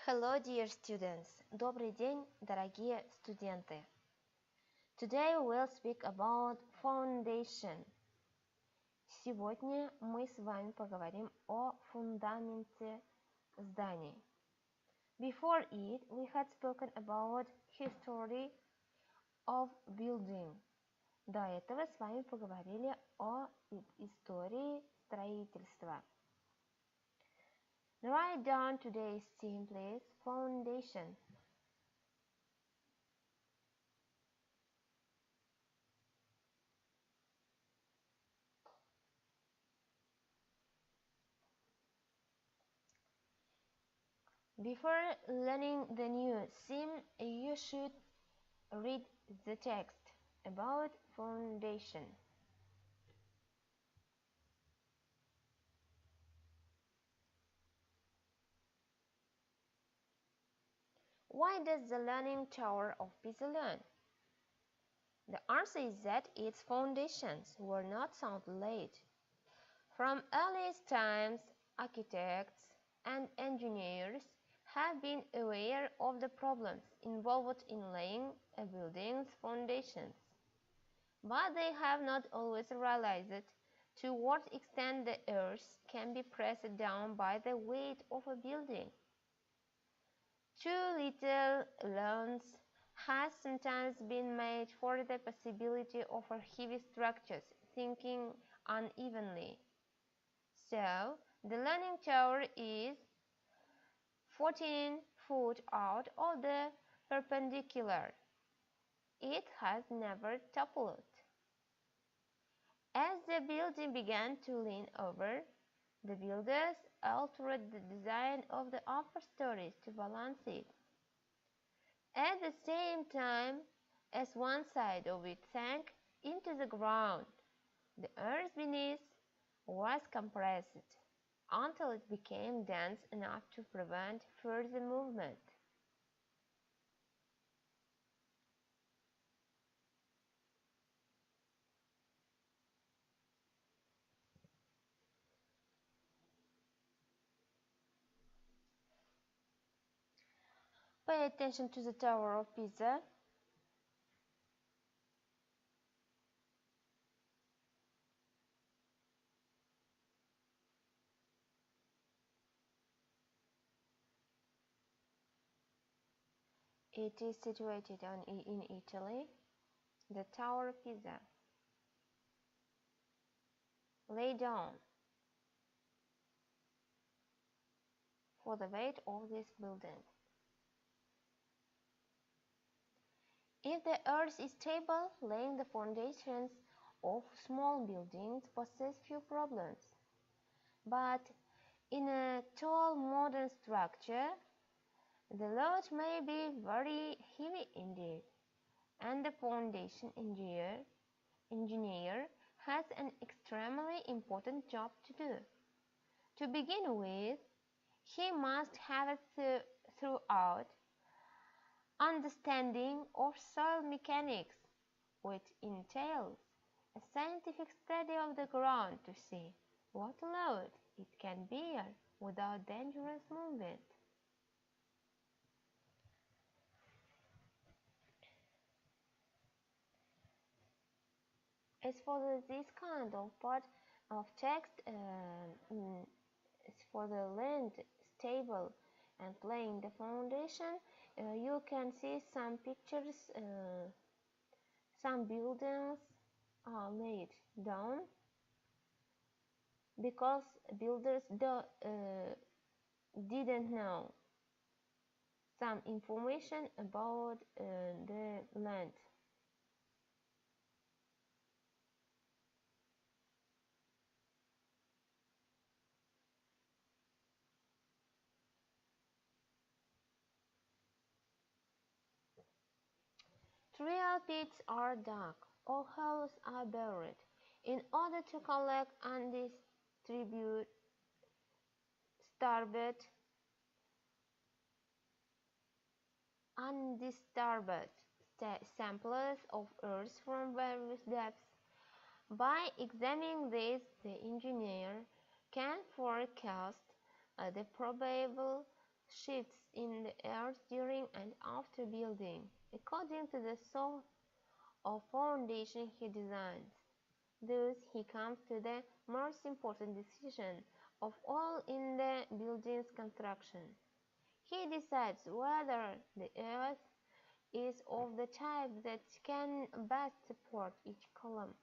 Hello, dear students. Добрый день, дорогие студенты. Today we'll speak about foundation. Сегодня мы с вами поговорим о фундаменте зданий. Before it, we had spoken about history of building. До этого с вами поговорили о истории строительства. Write down today's theme, please. Foundation. Before learning the new theme, you should read the text about foundation. Why does the Leaning Tower of Pisa lean? The answer is that its foundations were not sound laid. From earliest times, architects and engineers have been aware of the problems involved in laying a building's foundations, but they have not always realized to what extent the earth can be pressed down by the weight of a building. Too little allowance has sometimes been made for the possibility of heavy structures sinking unevenly. So, the Leaning Tower is 14 feet out of the perpendicular. It has never toppled. As the building began to lean over, the builders altered the design of the upper stories to balance it. At the same time as one side of it sank into the ground, the earth beneath was compressed until it became dense enough to prevent further movement. Pay attention to the Tower of Pisa. It is situated in Italy. The Tower of Pisa. Lay down for the weight of this building. If the earth is stable, laying the foundations of small buildings poses few problems. But in a tall modern structure, the load may be very heavy indeed, and the foundation engineer has an extremely important job to do. To begin with, he must have a thorough understanding of soil mechanics, which entails a scientific study of the ground to see what load it can bear without dangerous movement. As for this kind of part of text, as for the land stable and laying the foundation, you can see some pictures. Some buildings are laid down because builders didn't know some information about the land. Trial pits are dug, or holes are buried, in order to collect and distribute undisturbed samples of earth from various depths. By examining this, the engineer can forecast the probable shifts in the earth during and after building, according to the sort of foundation he designs. Thus, he comes to the most important decision of all in the building's construction. He decides whether the earth is of the type that can best support each column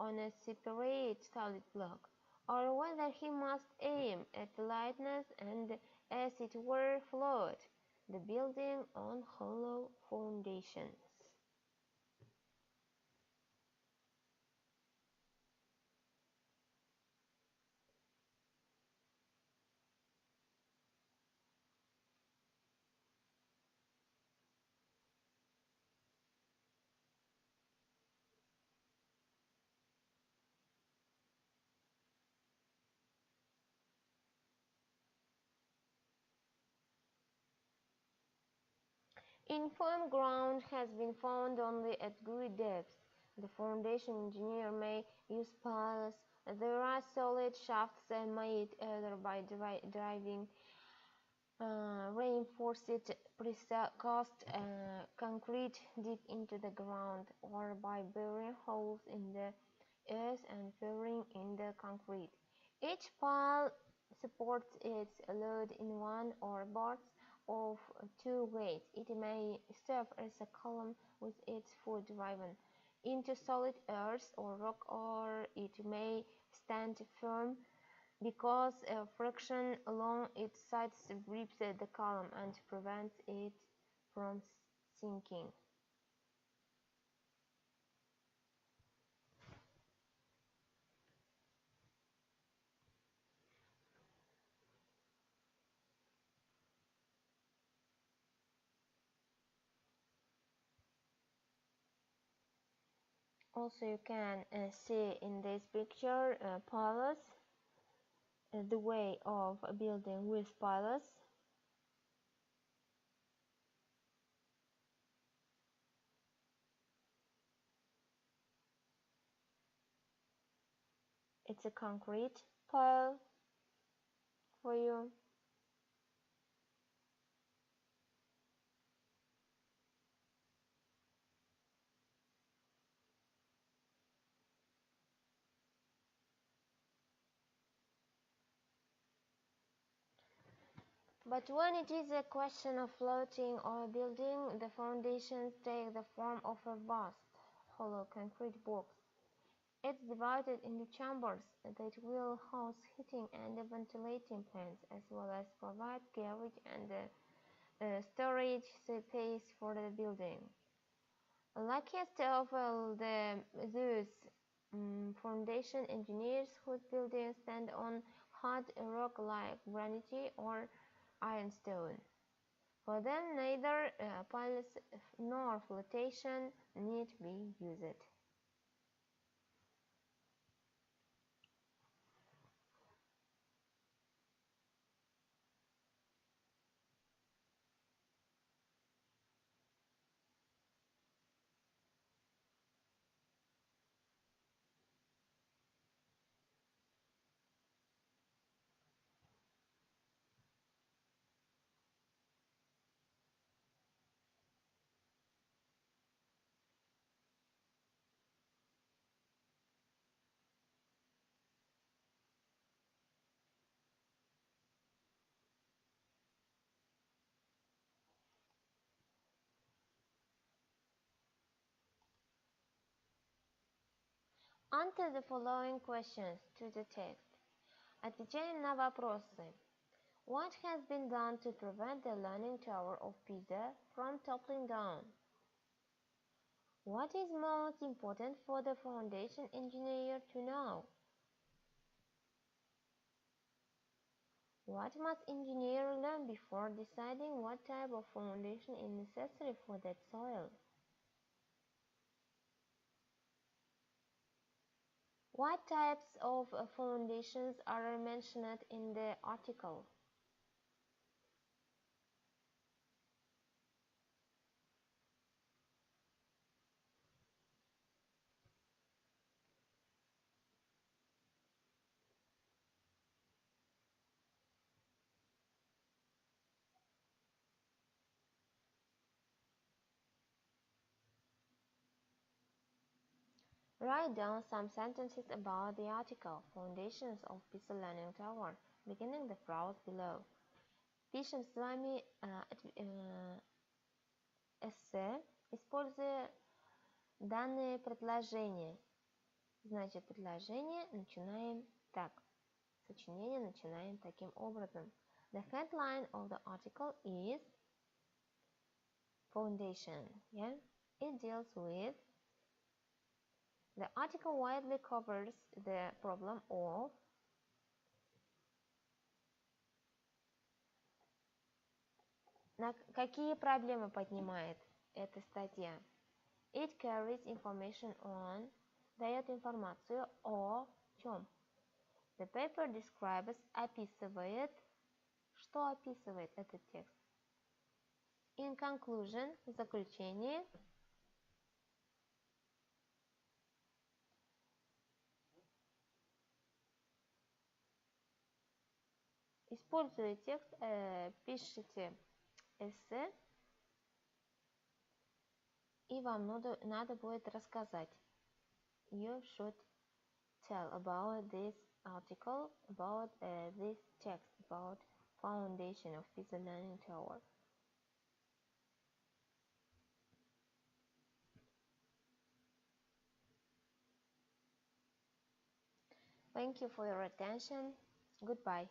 on a separate solid block, or whether he must aim at lightness and, as it were, float the building on hollow foundations. In firm ground has been found only at good depths. The foundation engineer may use piles. There are solid shafts made either by driving reinforced precast concrete deep into the ground, or by boring holes in the earth and filling in the concrete. Each pile supports its load in one or both of two ways. It may serve as a column with its foot driven into solid earth or rock, or it may stand firm because friction along its sides grips the column and prevents it from sinking. Also, you can see in this picture pillars, the way of building with pillars. It's a concrete pile for you. But when it is a question of floating or building, the foundations take the form of a vast, hollow concrete box. It's divided into chambers that will house heating and ventilating plants, as well as provide garage and storage space for the building. Luckiest of all those foundation engineers whose buildings stand on hard rock like granite or ironstone. For them, neither piles nor flotation need be used. Answer the following questions to the text. Отвечай на вопросы. What has been done to prevent the Leaning Tower of Pisa from toppling down? What is most important for the foundation engineer to know? What must engineer learn before deciding what type of foundation is necessary for that soil? What types of foundations are mentioned in the article? Write down some sentences about the article «Foundations of Pisa Learning Tower», beginning the phrase below. Пишем с вами эссе, используя данное предложение. Значит, предложение начинаем так. Сочинение начинаем таким образом. The headline of the article is Foundation. Yeah? It deals with the article widely covers the problem of какие проблемы поднимает эта статья? It carries information on, дает информацию о чем? The paper describes, описывает, что описывает этот текст? In conclusion, в заключение, используя текст, пишите эссе, и вам надо будет рассказать. You should tell about this article, about this text, about foundation of Pisa Learning Tower. Thank you for your attention. Goodbye.